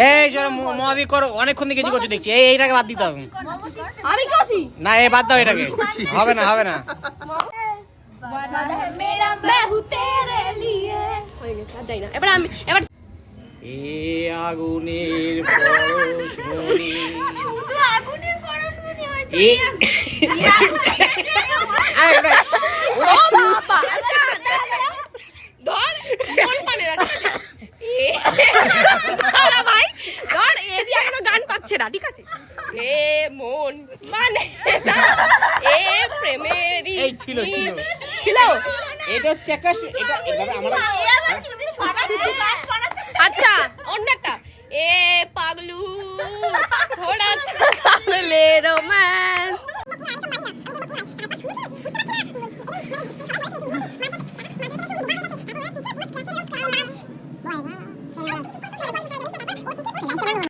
এই চলো মদি করো, অনেকক্ষণ থেকে করছো দেখছি। এইটাকে বাদ দিতে হবে। আমি করছি না, এই বাদ দাও এটাকে। হবে না, হবে না। এবার আমি এবার এ আগুনের পরশমণি, আগুনের পরশমণি হয়েছে। এ ও বাবা, আচ্ছা ধর মন মানে রাখছে। আরে ভাই ধর, এ দিয়ে এখনো গান পাচ্ছে না, ঠিক আছে? এ মন মানে এ প্রেমেরই এই ছিল ছিল ছিল। এটা হচ্ছে একটা, এটা এভাবে আমরা আচ্ছা